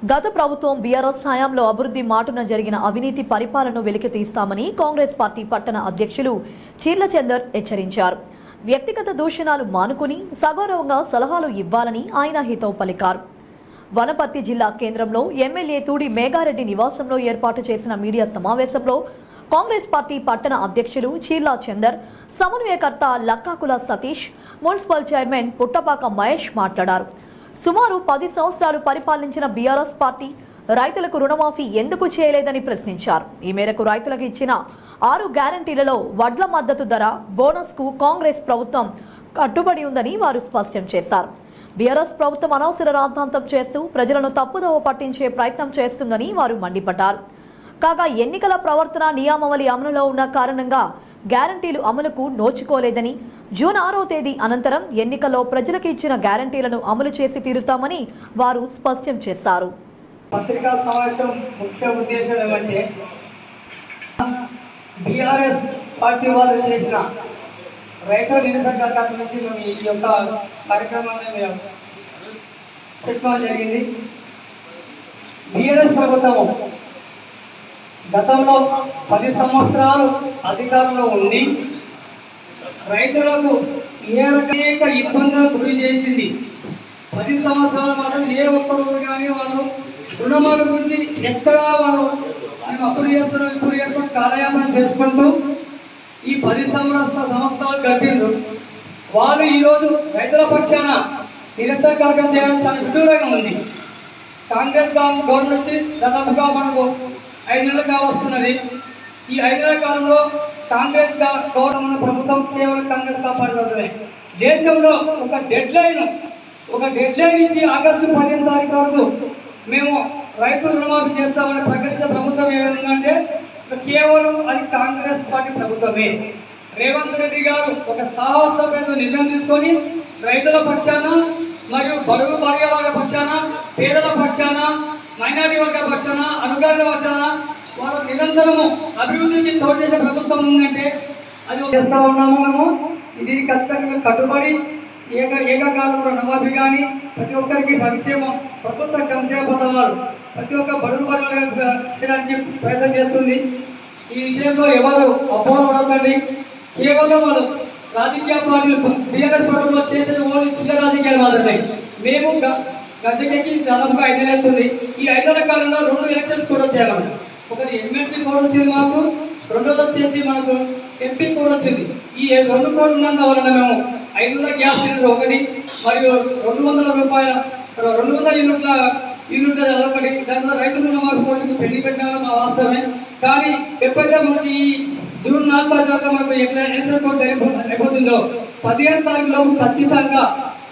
గత ప్రభుత్వం బీఆర్ఎస్ హయాంలో అభివృద్ధి మాటున జరిగిన అవినీతి పరిపాలనను వెలికితీస్తామని కాంగ్రెస్ పార్టీ పట్టణ అధ్యక్షులు చీర్ల చందర్ హెచ్చరించారు. వ్యక్తిగత దూషణలు మానుకుని సగౌరవంగా సలహాలు ఇవ్వాలని ఆయన హితవు పలికారు. వనపర్తి జిల్లా కేంద్రంలో ఎమ్మెల్యే తూడి మేఘారెడ్డి నివాసంలో ఏర్పాటు చేసిన మీడియా సమావేశంలో కాంగ్రెస్ పార్టీ పట్టణ అధ్యక్షులు చీర్ల చందర్, సమన్వయకర్త లక్కాకుల సతీష్, మున్సిపల్ చైర్మన్ పుట్టపాక మహేష్ మాట్లాడారు. సుమారు 10 సంవత్సరాలు పరిపాలించిన బీఆర్ఎస్ పార్టీ రైతులకు రుణమాఫీ ఎందుకు చేయలేదని ప్రశ్నించారు. ఈ మేరకు రైతులకు ఇచ్చిన 6 గ్యారంటీలలో వడ్ల మద్దతు ధర, బోనస్ కు కాంగ్రెస్ ప్రభుత్వం కట్టుబడి ఉందని వారు స్పష్టం చేశారు. బీఆర్ఎస్ ప్రభుత్వం అనవసర రాద్ధాంతం చేస్తూ ప్రజలను తప్పుదోవ పట్టించే ప్రయత్నం చేస్తుందని వారు మండిపడ్డారు. కాగా ఎన్నికల ప్రవర్తన నియామావళి అమలులో ఉన్న కారణంగా గ్యారంటీలు అమలుకు నోచుకోలేదని, జూన్ 6వ తేదీ అనంతరం ఎన్నికల్లో ప్రజలకు ఇచ్చిన గ్యారంటీలను అమలు చేసి తీరుతామని వారు స్పష్టం చేశారు. పత్రికా సమావేశం ముఖ్య ఉద్దేశం ఏమంటే, బీఆర్ఎస్ పార్టీ వాళ్ళు చేసిన రైతుల నిరసన నుంచి మేము ఈ యొక్క కార్యక్రమాన్ని మేము పెట్టుకోవడం జరిగింది. బీఆర్ఎస్ ప్రభుత్వము గతంలో 10 సంవత్సరాలు అధికారంలో ఉండి రైతులకు అనేక ఇబ్బందులకు గురి చేసింది. 10 సంవత్సరాలు మాత్రం ఏ ఒక్కరు కానీ వాళ్ళు రుణమాఫీ గురించి ఎక్కడా వాళ్ళు మేము అప్పుడు చేస్తున్నాం ఇప్పుడు చేస్తున్నాం కాలయాపన చేసుకుంటూ ఈ 10 సంవత్సరాలు గడిపిండ్రు. వాళ్ళు ఈరోజు రైతుల పక్షాన నిరసన కార్యక్రమం చేయడం చాలా విదూరంగా ఉంది. కాంగ్రెస్ గవర్నమెంట్ వచ్చి దాదాపుగా మనకు 5 నెలలుగా వస్తున్నది. ఈ 5 నెలల కాలంలో కాంగ్రెస్ గవర్నమెంట్ ప్రభుత్వం కేవలం కాంగ్రెస్ కాపాడుతుంది. దేశంలో ఒక డెడ్ లైన్ ఇచ్చి ఆగస్టు 15వ తారీఖు వరకు మేము రైతు రుణమాఫీ చేస్తామని ప్రకటించిన ప్రభుత్వం ఏ విధంగా అంటే కేవలం అది కాంగ్రెస్ పార్టీ ప్రభుత్వమే. రేవంత్ రెడ్డి గారు ఒక సాహసమైన నిర్ణయం తీసుకొని రైతుల పక్షాన మరియు బడుగు భాగ్య వర్గ పక్షాన, పేదల పక్షాన, మైనార్టీ వర్గ పక్షాన, అనుగారుల పక్షాన వాళ్ళ నిరంతరము అభివృద్ధికి తోడు చేసే ప్రభుత్వం ఉందంటే అది చేస్తూ ఉన్నాము. మేము దీనికి ఖచ్చితంగా కట్టుబడి ఏకకాలంలో రుణమాఫీ కానీ ప్రతి ఒక్కరికి సంక్షేమం, ప్రభుత్వ సంక్షేమ పథకాలు ప్రతి ఒక్క బడుగు వర్గాలకు చేయడానికి ప్రయత్నం చేస్తుంది. ఈ విషయంలో ఎవరు అపోహపడకండి. కేవలం వాళ్ళు రాజకీయ పార్టీలు బీఆర్ఎస్ పార్టీలో చేసేది ఓన్లీ చిన్న రాజకీయాలు మాత్రమే. మేము గద్దెకి దాదాపుగా 5 నెలలు అవుతుంది. ఈ 5 నెలల కాలంలో 2 ఎలక్షన్స్ కూడా వచ్చాయి. మనకు ఒకటి ఎమ్మెల్సీ కూడా వచ్చింది, మాకు రెండోది వచ్చేసి మనకు ఎంపీ కూడా వచ్చింది. ఈ 2 కోడ్లు ఉన్నందువలన మేము 500 గ్యాస్ సిలిండర్ ఒకటి మరియు 200 రూపాయల 200 యూనిట్ల ఒకటి, దాని రైతు రుణమాఫీ కోర్టుకు పెళ్లి పెట్టాలి మా వాస్తవమే. కానీ ఎప్పుడైతే మనకి ఈ జూన్ 4వ తారీఖు మనకు ఎలక్షన్ కోడ్ అయిపోతుందో 15వ తారీఖు లోపు ఖచ్చితంగా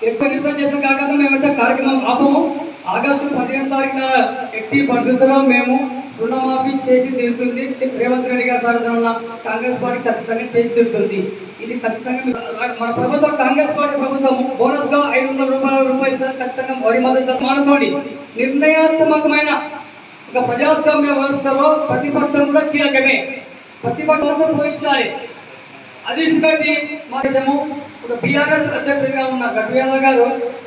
ఎక్కువ నిరసన చేసిన కాకుండా మేమైతే కార్యక్రమం ఆపము. ఆగస్టు 15వ తారీఖున ఎట్టి పరిస్థితుల్లో మేము రుణమాఫీ చేసి తీరుతుంది. రేవంత్ రెడ్డి గారి సారథ్యంలో ఉన్న కాంగ్రెస్ పార్టీ ఖచ్చితంగా చేసి తీరుతుంది. ఇది ఖచ్చితంగా మన ప్రభుత్వం, కాంగ్రెస్ పార్టీ ప్రభుత్వం బోనస్ గా 500 రూపాయలు ఖచ్చితంగా వరి మద్దతు మానుకోండి. నిర్ణయాత్మకమైన ఒక ప్రజాస్వామ్య వ్యవస్థలో ప్రతిపక్షం కూడా కీలకమే. ప్రతిపక్షంతో పోయించాలి. అది ఇచ్చిపెట్టి మాకు ఒక బీఆర్ఎస్ అధ్యక్షుడిగా ఉన్న గడ్యాల గారు,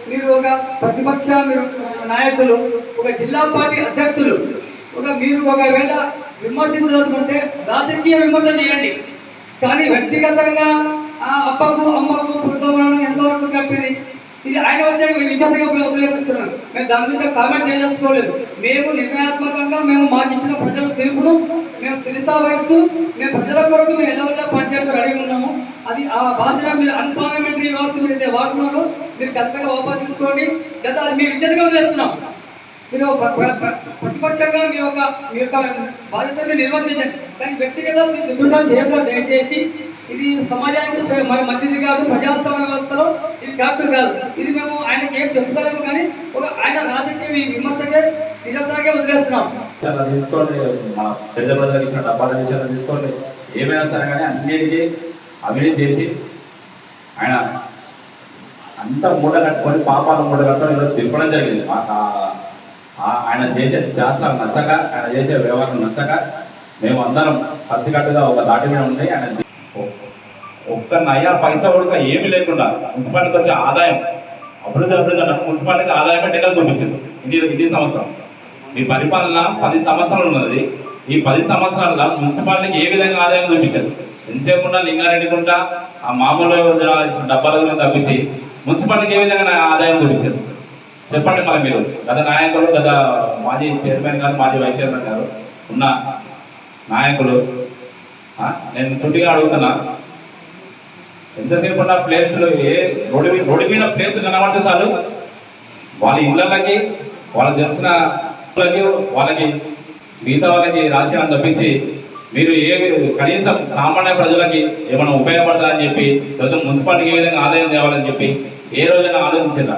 మీరు ఒక ప్రతిపక్ష నాయకులు, ఒక జిల్లా పార్టీ అధ్యక్షులు, మీరు ఒకవేళ విమర్శించాలనుకుంటే రాజకీయ విమర్శ చేయండి. కానీ వ్యక్తిగతంగా అప్పకు అమ్మకు పుడతామని ఎంతవరకు కట్టింది ఇది ఆయన వద్ద విద్యార్థిగా వదిలేపిస్తున్నాను. మేము దాని మీద కామెంట్ చేయదలుచుకోలేదు. మేము నిర్ణయాత్మకంగా మేము మాకు ఇచ్చిన ప్రజల తీర్పును మేము శిరసా వహిస్తూ మేము ప్రజల కొరకు మేము ఎలా పనిచేయడానికి రెడీ ఉన్నాము. అది ఆ భాషను మీరు అన్పార్లమెంటరీ వ్యవస్థ మీరు అయితే వాడుతున్నారు, మీరు ఖచ్చితంగా వాపసు తీసుకోండి. లేదా అది మీ విద్యార్థిగా వదిలేస్తున్నాం. మీరు ప్రతిపక్షంగా మీ యొక్క బాధ్యతను నిర్వర్తించండి. కానీ వ్యక్తిగత దూషణ చేయొద్దు దయచేసి. ఇది సమాజానికి మన మంచిది కాదు. ప్రజాస్వామ్య వ్యవస్థలో ఇది కరెక్ట్ కాదు. ఇది మేము ఆయనకి ఏం చెప్తారేమో కానీ ఆయన రాజకీయ విమర్శకే నిరసనగా వదిలేస్తున్నాం. తీసుకోండి, మన పెద్ద ప్రజలకు ఇచ్చిన డబ్బాల విషయాలు తీసుకోండి. ఏమైనా సరే కానీ అన్నిటికీ అవినీతి చేసి ఆయన అంతా మూట కట్టుకొని పాపాలు మూట కట్టుకొని ఈరోజు తిప్పడం జరిగింది. ఆయన చేసే శాస్త్రాలు నచ్చక, ఆయన చేసే వ్యవహారం నచ్చక మేము అందరం కలిసికట్టుగా ఒక దాటి మీద ఉండి ఆయన ఒక్క నయా పైసా కూడా ఏమీ లేకుండా మున్సిపాలిటీకి వచ్చే ఆదాయం అభివృద్ధి అన్న మున్సిపాలిటీకి ఆదాయమే టెక్కలు చూపించింది ఇది సంవత్సరం. మీ పరిపాలన 10 సంవత్సరాలు ఉన్నది. ఈ 10 సంవత్సరాల మున్సిపాలిటీకి ఏ విధంగా ఆదాయం చూపించారు? ఎంతసేపు ఉన్న లింగారెడ్డికుంట ఆ మామూలు డబ్బాల గురించి తప్పించి మున్సిపాలిటీకి ఏ విధంగా ఆదాయం చూపించారు చెప్పండి. మరి మీరు గత నాయకులు, గత మాజీ చైర్మన్ గారు, మాజీ వైస్ చైర్మన్ గారు ఉన్న నాయకులు, నేను చుట్టిగా అడుగుతున్నా, ఎంతసేపు ఉన్న ప్లేస్లు ఏ రోడ్డు మీద ప్లేస్ కనబడితే చాలు వాళ్ళ ఇళ్ళకి, వాళ్ళకి తెలిసిన వాళ్ళకి మిగతా వాళ్ళకి రాజకీయాన్ని తప్పించి మీరు ఏ కనీసం సామాన్య ప్రజలకి ఏమైనా ఉపయోగపడతారని చెప్పి, లేదా మున్సిపాలిటీకి ఏ విధంగా ఆదాయం తేవాలని చెప్పి ఏ రోజైనా ఆలోచించారా?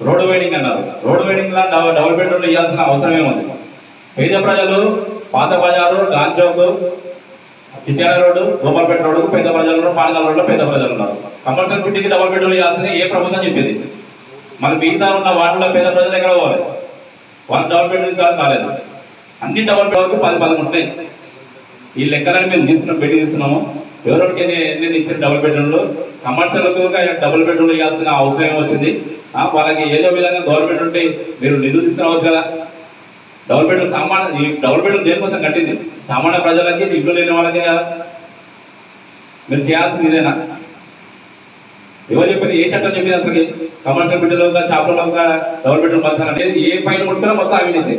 రోడ్డు వెయిటింగ్ అన్నారు. రోడ్డు వెయిటింగ్లో డబుల్ బెడ్రూమ్లు ఇవ్వాల్సిన అవసరం ఏముంది? పేద ప్రజలు పాత బజారు, గాంజోకు, చిట్యాల రోడ్డు, గోపాల్పేట రోడ్డు పేద ప్రజలు ఉన్నారు, పానగాల రోడ్లో పేద ప్రజలు ఉన్నారు. కంపల్సరీ బిడ్డకి డబుల్ బెడ్రూమ్లు ఇవ్వాల్సిన ఏ ప్రభుత్వం చెప్పింది? మరి మిగతా ఉన్న వాటిలో పేద ప్రజలు ఎక్కడ పోవాలి? వాళ్ళు డబుల్ బెడ్రూమ్ కాలేదు. అన్ని డబుల్ బెడ్ వరకు 10 ఉంటాయి. ఈ లెక్కలని మేము తీసుకున్నాము. ఎవరికి ఎన్ని ఇచ్చిన డబుల్ బెడ్రూమ్లు, కమర్షియల్కు డబుల్ బెడ్రూమ్లు ఇవ్వాల్సిన అవసరం వచ్చింది. వాళ్ళకి ఏదో విధంగా గవర్నమెంట్ ఉంటే మీరు నిధులు తీసుకురావచ్చు కదా. డబుల్ బెడ్రూమ్ ఈ డబుల్ బెడ్రూమ్ దేనికోసం కట్టింది? సామాన్య ప్రజలకి, ఇల్లు లేని వాళ్ళకే కదా. మీరు చేయాల్సింది ఇదేనా? ఎవరు చెప్పింది? ఏ చట్టం చెప్పింది అసలు? కమర్షియల్ బిడ్డలో చేపలలో డబుల్ బెడ్రూమ్ పంచాలి అనేది ఏ పైన ముట్టుకున్నా మొత్తం అవినీతి.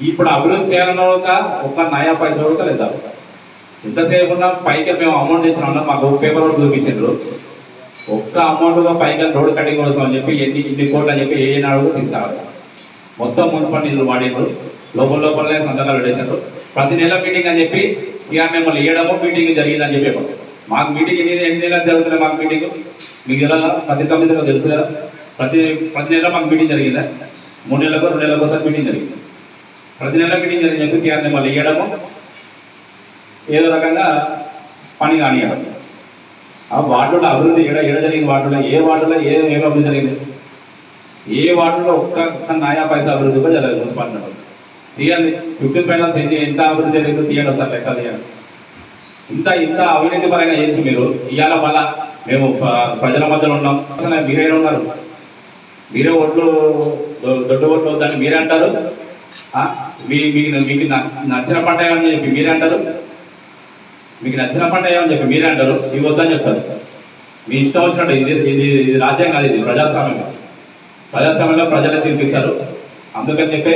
ఇప్పుడు అభివృద్ధి చేయాలన్న ఒక నయా పైసా కూడా లేదా. ఎంతసేపు ఉన్నా పైకి మేము అమౌంట్ ఇచ్చినా మాకు పేపర్ వర్క్ చూపించారు. ఒక్క అమౌంట్గా పైకి రోడ్డు కటింగ్ కోసం అని చెప్పి ఇన్ని కోట్లు అని చెప్పి ఏనాడు తీసుకురావాలి. మొత్తం మున్సిపల్ నిధులు వాడేరు. లోపలనే సంతకాలు పెట్టేశారు. ప్రతి నెల మీటింగ్ అని చెప్పి సిఆర్ఎంఎల్ ఇవ్వడము, మీటింగ్ జరిగిందని చెప్పి మాకు మీటింగ్ ఎన్ని నెలలు జరుగుతున్నాయి? మాకు మీటింగ్ మీకు ఎలా ప్రతి కమిటీలో తెలుసు కదా. ప్రతి నెల మాకు మీటింగ్ జరిగిందా? 3 నెలలకు 2 నెలలకు ఒకసారి మీటింగ్ జరిగింది. ప్రతి నెల మీటింగ్ జరిగింది చెప్పి సిఆర్ఎంఎల్ ఇవ్వడము, ఏదో రకంగా పని కానివ్వడం. ఆ వార్డులో అభివృద్ధి ఏడ జరిగింది? వార్డులో ఏ వార్డులో ఏం అభివృద్ధి జరిగింది? ఏ వార్డులో ఒక్క నయా పైసా అభివృద్ధి కూడా జరగదు. మున్సిపాలిటీ తీయండి. 15 ఫైనాన్స్ ఎంత అభివృద్ధి జరిగిందో తీయండి ఒకసారి లెక్క తీయండి. ఇంత అవినీతి పరంగా చేసి మీరు ఇవాళ మళ్ళా మేము ప్రజల మధ్యలో ఉన్నాం, మీరే ఉన్నారు, మీరే ఓట్లు దొడ్డు ఓట్లు వద్దని మీరే అంటారు. మీకు నచ్చిన పంట ఏమని చెప్పి మీరే అంటారు. మీకు నచ్చిన పంట ఏమని చెప్పి మీరే అంటారు. ఇవి వద్దని చెప్తారు. మీ ఇష్టం వచ్చినట్టు. ఇది రాజ్యం కాదు, ఇది ప్రజాస్వామ్యం. ప్రజాస్వామ్యంలో ప్రజలే తీర్పిస్తారు. అందుకని చెప్పే